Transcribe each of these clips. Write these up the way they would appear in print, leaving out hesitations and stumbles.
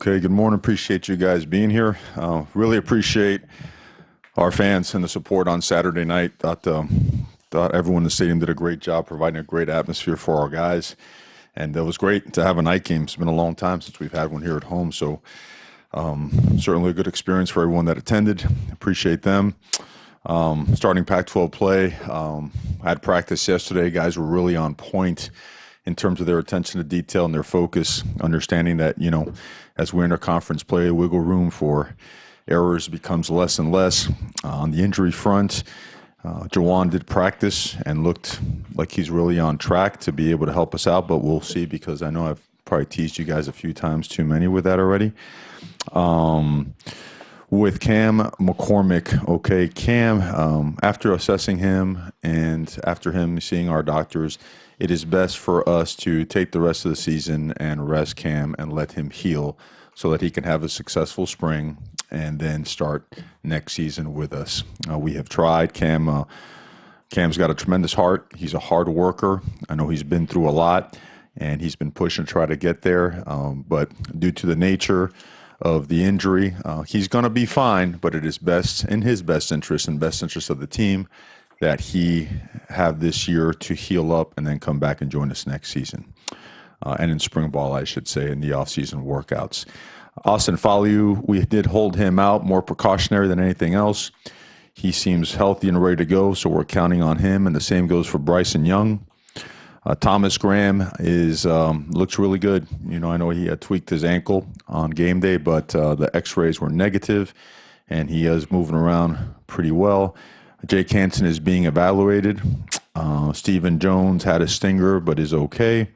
Okay, good morning. Appreciate you guys being here. Really appreciate our fans and the support on Saturday night. Thought everyone in the stadium did a great job providing a great atmosphere for our guys. And it was great to have a night game. It's been a long time since we've had one here at home. So certainly a good experience for everyone that attended. Appreciate them. Starting Pac-12 play. I had practice yesterday. Guys were really on point in terms of their attention to detail and their focus, understanding that, as we're in our conference play, wiggle room for errors becomes less and less. On the injury front, Jawan did practice and looked like he's really on track to be able to help us out, but we'll see, because I know I've probably teased you guys a few times too many with that already. With Cam McCormick, okay, Cam, after assessing him and after him seeing our doctors, it is best for us to take the rest of the season and rest Cam and let him heal so that he can have a successful spring and then start next season with us. We have tried. Cam's got a tremendous heart. He's a hard worker. I know he's been through a lot, and he's been pushing to try to get there. But due to the nature of the injury, he's going to be fine, but it is best in his best interest and best interest of the team that he have this year to heal up and then come back and join us next season. And in spring ball, I should say, in the off-season workouts. Austin Faliu, we did hold him out, more precautionary than anything else. He seems healthy and ready to go, so we're counting on him, and the same goes for Bryson Young. Thomas Graham looks really good. I know he had tweaked his ankle on game day, but the x-rays were negative, and he is moving around pretty well. Jake Hansen is being evaluated. Stephen Jones had a stinger, but is okay.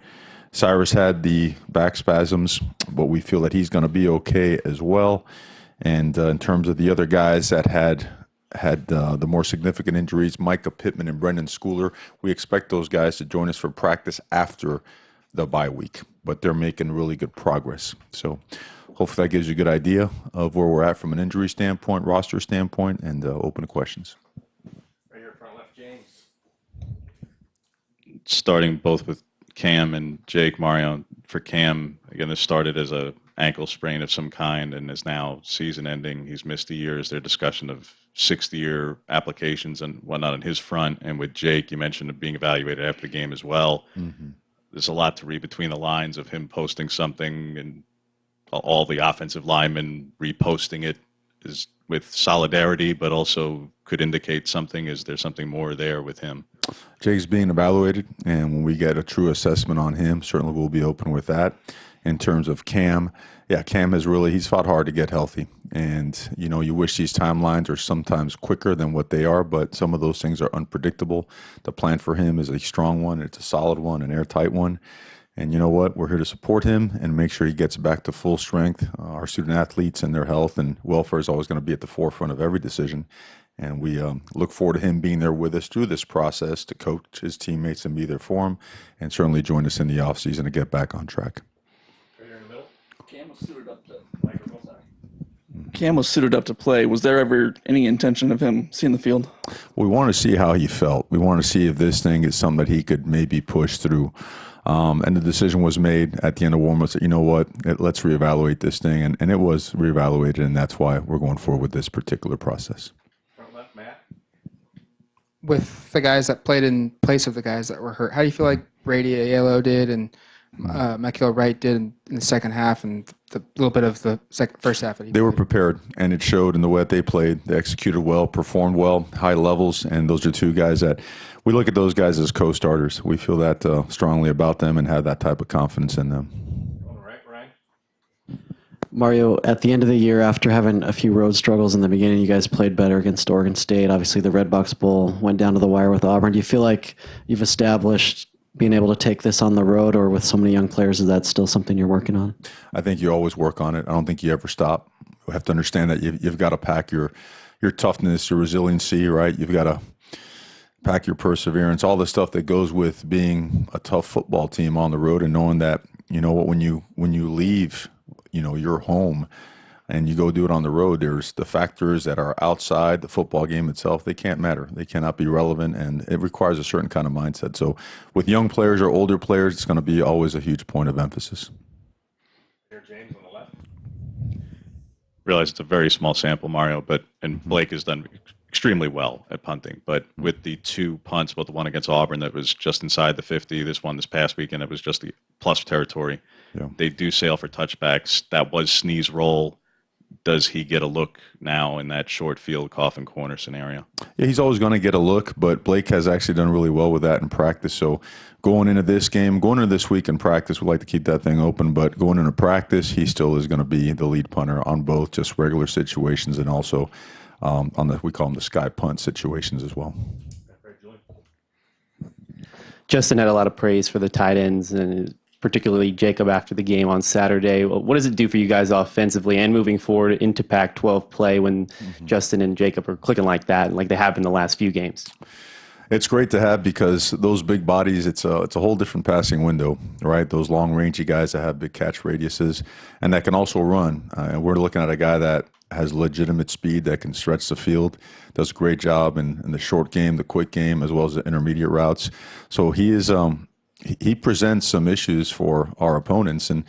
Cyrus had the back spasms, but we feel that he's going to be okay as well. And in terms of the other guys that had the more significant injuries, Micah Pittman and Brendan Schooler, we expect those guys to join us for practice after the bye week, but they're making really good progress. So hopefully that gives you a good idea of where we're at from an injury standpoint, roster standpoint, and open to questions. Right here, front left, James. Starting both with Cam and Jake, Mario. For Cam, again, this started as a ankle sprain of some kind and is now season ending. He's missed a year. Is there discussion of 60-year applications and whatnot on his front? And with Jake, you mentioned being evaluated after the game as well. Mm-hmm. There's a lot to read between the lines of him posting something and all the offensive linemen reposting it is with solidarity, but also could indicate something. Is there something more there with him? Jake's being evaluated, and when we get a true assessment on him, certainly we'll be open with that. In terms of Cam, Cam he's fought hard to get healthy. And, you wish these timelines are sometimes quicker than what they are, but some of those things are unpredictable. The plan for him is a strong one. It's a solid one, an airtight one. And you know what? We're here to support him and make sure he gets back to full strength. Our student athletes and their health and welfare is always going to be at the forefront of every decision. And we look forward to him being there with us through this process to coach his teammates and be there for him, and certainly join us in the offseason to get back on track. Right here in the middle. Cam was suited up to play. Was there ever any intention of him seeing the field? We want to see how he felt. We want to see if this thing is something that he could maybe push through. And the decision was made at the end of warm-ups that, you know what, let's reevaluate this thing. And it was reevaluated, and that's why we're going forward with this particular process. Front left, Matt. With the guys that played in place of the guys that were hurt, how do you feel like Brady Aiello did and Michael Wright did in the second half and the little bit of the first half? They were prepared, and it showed in the way that they played. They executed well, performed well, high levels, and those are two guys that we look at those guys as co-starters. We feel that strongly about them and have that type of confidence in them. On the right, Ryan. Mario, at the end of the year, after having a few road struggles in the beginning, you guys played better against Oregon State. Obviously, the Red Box Bowl went down to the wire with Auburn. Do you feel like you've established being able to take this on the road, or with so many young players, is that still something you're working on? I think you always work on it. I don't think you ever stop. You have to understand that you've got to pack your toughness, your resiliency, right? You've got to pack your perseverance, all the stuff that goes with being a tough football team on the road, and knowing that, when you leave, your home and you go do it on the road, there's the factors that are outside the football game itself. They can't matter. They cannot be relevant, and it requires a certain kind of mindset. So with young players or older players, it's going to be always a huge point of emphasis. Here, James on the left. realize it's a very small sample, Mario, and Blake has done extremely well at punting. But with the 2 punts, both the one against Auburn that was just inside the 50, this one this past weekend that was just the plus territory. Yeah. They do sail for touchbacks. That was Snee's role. Does he get a look now in that short field coffin corner scenario? Yeah, he's always going to get a look, but Blake has actually done really well with that in practice. So going into this game, going into this week in practice, we'd like to keep that thing open, but going into practice, he still is going to be the lead punter on both just regular situations and also on the, we call them the sky punt situations as well. Justin had a lot of praise for the tight ends and particularly Jacob after the game on Saturday. What does it do for you guys offensively and moving forward into Pac-12 play when Justin and Jacob are clicking like that and like they have in the last few games? It's great to have because those big bodies, it's a whole different passing window, right? Those long rangey guys that have big catch radiuses and that can also run. And we're looking at a guy that has legitimate speed that can stretch the field, does a great job in the short game, the quick game, as well as the intermediate routes. So he presents some issues for our opponents, and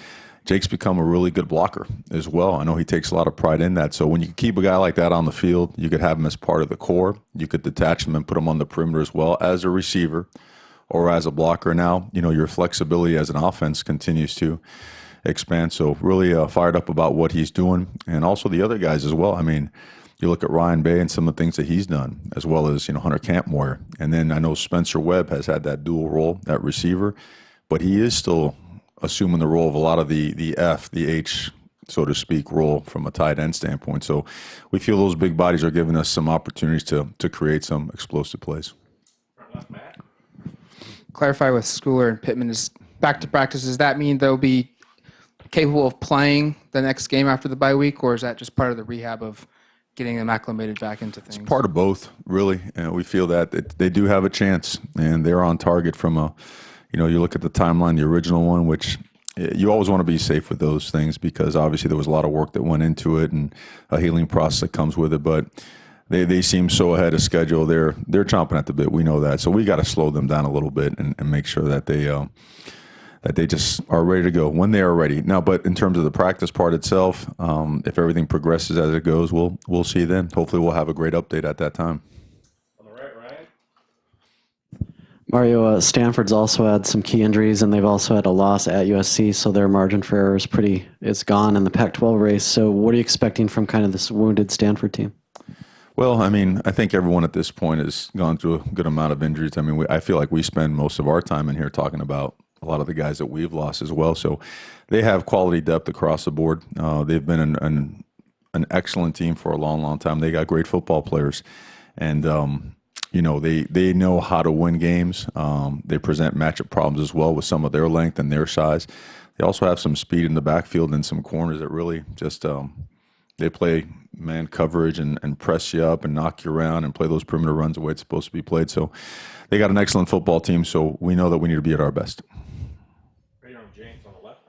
Jake's become a really good blocker as well. I know he takes a lot of pride in that. So when you keep a guy like that on the field, you could have him as part of the core. You could detach him and put him on the perimeter as well as a receiver or as a blocker. Now, your flexibility as an offense continues to expand. So really fired up about what he's doing, and also the other guys as well. I mean, you look at Ryan Bay and some of the things that he's done, as well as Hunter Campmoyer, and then I know Spencer Webb has had that dual role, that receiver, but he is still assuming the role of a lot of the F, the H, so to speak, role from a tight end standpoint. So we feel those big bodies are giving us some opportunities to create some explosive plays. Front left, Matt. Clarify with Schooler and Pittman is back to practice. Does that mean they'll be capable of playing the next game after the bye week, or is that just part of the rehab of getting them acclimated back into things? It's part of both, really. And we feel that they do have a chance, and they're on target from a, you look at the timeline, the original one, which you always want to be safe with those things because obviously there was a lot of work that went into it and a healing process that comes with it. But they seem so ahead of schedule. They're chomping at the bit. We know that. So we got to slow them down a little bit and make sure that they just are ready to go when they are ready. Now, but in terms of the practice part itself, if everything progresses as it goes, we'll see then. Hopefully we'll have a great update at that time. On the right, Ryan. Mario, Stanford's also had some key injuries, and they've also had a loss at USC, so their margin for error is gone in the Pac-12 race. So what are you expecting from kind of this wounded Stanford team? Well, I mean, I think everyone at this point has gone through a good amount of injuries. I mean, I feel like we spend most of our time in here talking about a lot of the guys that we've lost as well. So they have quality depth across the board. They've been an excellent team for a long, long time. They got great football players. And, they know how to win games. They present matchup problems as well with some of their length and their size. They also have some speed in the backfield and some corners that really just they play man coverage and press you up and knock you around and play those perimeter runs the way it's supposed to be played. So they got an excellent football team, so we know that we need to be at our best. Right here on James on the left.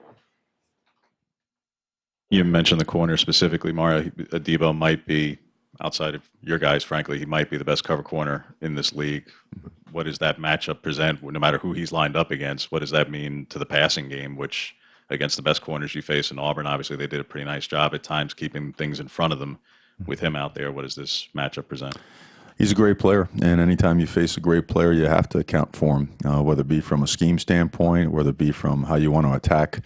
You mentioned the corner specifically, Mario. Adebo might be, outside of your guys, frankly, he might be the best cover corner in this league. What does that matchup present, no matter who he's lined up against? What does that mean to the passing game, which against the best corners you face in Auburn, obviously they did a pretty nice job at times keeping things in front of them. With him out there, what does this matchup present? He's a great player, and anytime you face a great player, you have to account for him, whether it be from a scheme standpoint, whether it be from how you want to attack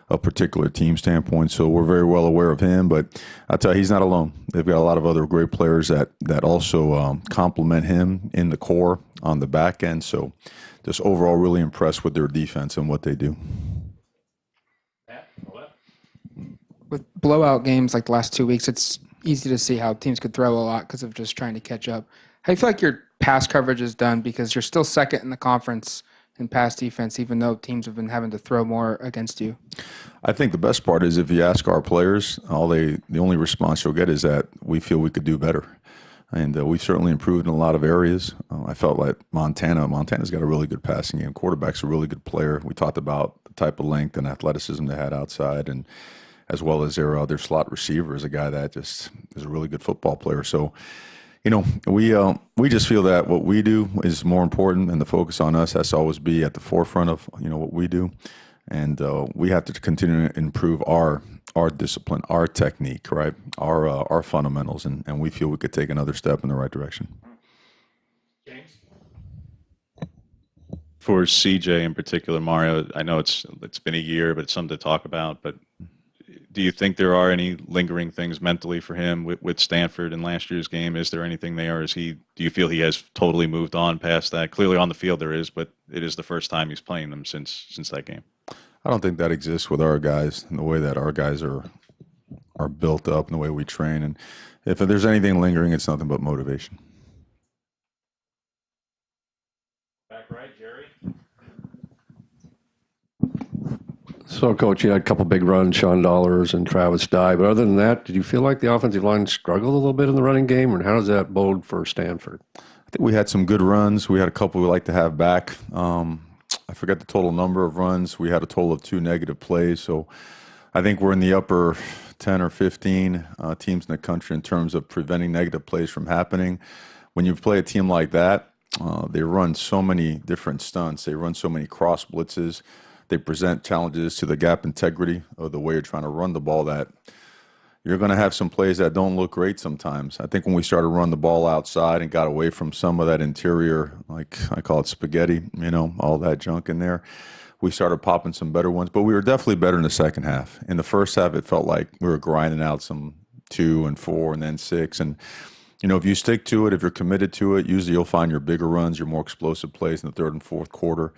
a particular team standpoint. So we're very well aware of him, but I'll tell you, he's not alone. They've got a lot of other great players that also complement him in the core on the back end. So just overall really impressed with their defense and what they do. Matt on the left. With blowout games like the last 2 weeks, it's easy to see how teams could throw a lot because of just trying to catch up. How do you feel like your pass coverage is done because you're still second in the conference in pass defense, even though teams have been having to throw more against you? I think the best part is if you ask our players, the only response you'll get is that we feel we could do better. And we've certainly improved in a lot of areas. I felt like Montana's got a really good passing game. Quarterback's a really good player. We talked about the type of length and athleticism they had outside, and as well as their slot receiver is a guy that just is a really good football player. So, we just feel that what we do is more important, and the focus on us has to always be at the forefront of what we do. and we have to continue to improve our discipline, our technique, right, our fundamentals, and we feel we could take another step in the right direction. James? For CJ in particular, Mario, I know it's been a year, but it's something to talk about. But do you think there are any lingering things mentally for him with Stanford in last year's game? Is there anything there? Do you feel he has totally moved on past that? Clearly on the field there is, but it is the first time he's playing them since that game. I don't think that exists with our guys and the way that our guys are built up and the way we train. And if there's anything lingering, it's nothing but motivation. Back right, Jerry? So, Coach, you had a couple big runs, Sean Dollars and Travis Dye. But other than that, did you feel like the offensive line struggled a little bit in the running game, and how does that bode for Stanford? I think we had some good runs. We had a couple we like to have back. I forget the total number of runs. We had a total of 2 negative plays. So I think we're in the upper 10 or 15 teams in the country in terms of preventing negative plays from happening. When you play a team like that, they run so many different stunts. They run so many cross blitzes. They present challenges to the gap integrity of the way you're trying to run the ball that you're going to have some plays that don't look great sometimes. I think when we started running the ball outside and got away from some of that interior, like I call it spaghetti, all that junk in there, we started popping some better ones. But we were definitely better in the second half. In the first half, it felt like we were grinding out some 2 and 4 and then 6. And, if you stick to it, if you're committed to it, usually you'll find your bigger runs, your more explosive plays in the third and fourth quarter.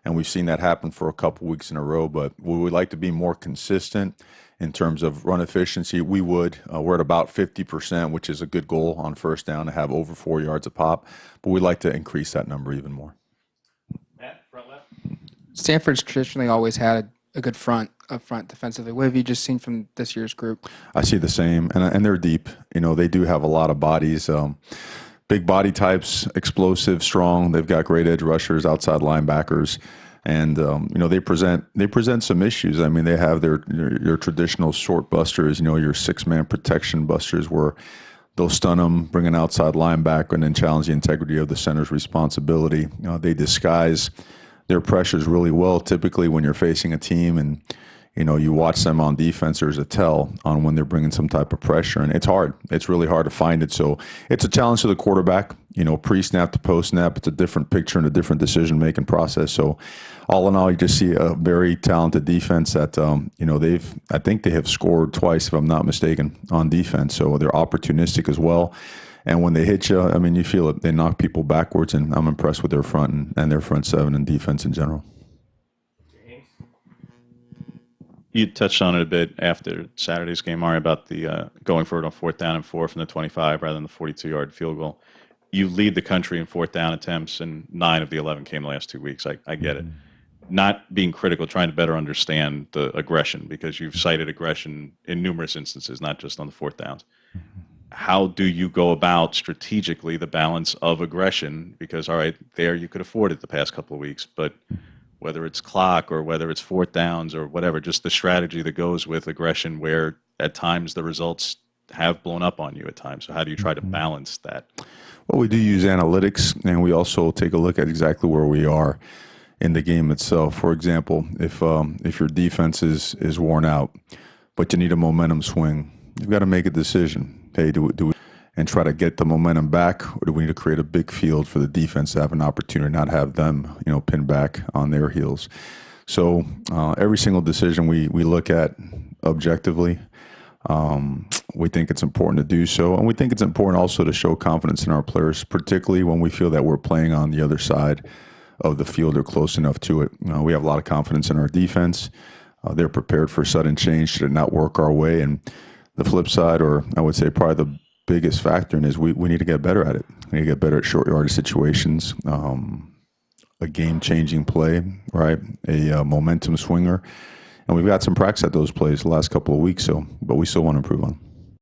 And we've seen that happen for a couple weeks in a row. But we would like to be more consistent in terms of run efficiency. We would. We're at about 50%, which is a good goal on first down to have over 4 yards a pop. But we'd like to increase that number even more. Matt, front left? Stanford's traditionally always had a good front up front defensively. What have you just seen from this year's group? I see the same, and they're deep. They do have a lot of bodies. Big body types, explosive, strong. They've got great edge rushers, outside linebackers, and they present some issues. I mean, they have your traditional short busters, your 6-man protection busters, where they'll stun them, bring an outside linebacker, and then challenge the integrity of the center's responsibility. They disguise their pressures really well. Typically, when you're facing a team and you watch them on defense, there's a tell on when they're bringing some type of pressure, and it's hard. It's really hard to find it. So it's a challenge to the quarterback, pre-snap to post-snap. It's a different picture and a different decision-making process. So all in all, you just see a very talented defense that, I think they have scored twice, if I'm not mistaken, on defense. So they're opportunistic as well. And when they hit you, you feel it. They knock people backwards, and I'm impressed with their front and their front seven and defense in general. You touched on it a bit after Saturday's game, Mario, about the going for it on 4th down and 4 from the 25 rather than the 42-yard field goal. You lead the country in 4th down attempts, and 9 of the 11 came the last 2 weeks. I get it. Not being critical, trying to better understand the aggression, because you've cited aggression in numerous instances, not just on the 4th downs. How do you go about strategically the balance of aggression? Because, all right, there you could afford it the past couple of weeks, but whether it's clock or whether it's 4th downs or whatever, just the strategy that goes with aggression, where at times the results have blown up on you at times. So how do you try to balance that? Well, we do use analytics, and we also take a look at exactly where we are in the game itself. For example, if your defense is worn out, but you need a momentum swing, you've got to make a decision. Hey, do we and try to get the momentum back, or do we need to create a big field for the defense to have an opportunity, not have them, pin back on their heels? So every single decision we look at objectively. We think it's important to do so, and we think it's important also to show confidence in our players, particularly when we feel that we're playing on the other side of the field or close enough to it. We have a lot of confidence in our defense. They're prepared for sudden change should it not work our way. And the flip side, or I would say probably the biggest factor in, is we need to get better at it. We need to get better at short yardage situations, a game-changing play, right? A momentum swinger. And we've got some practice at those plays the last couple of weeks, but we still want to improve on them.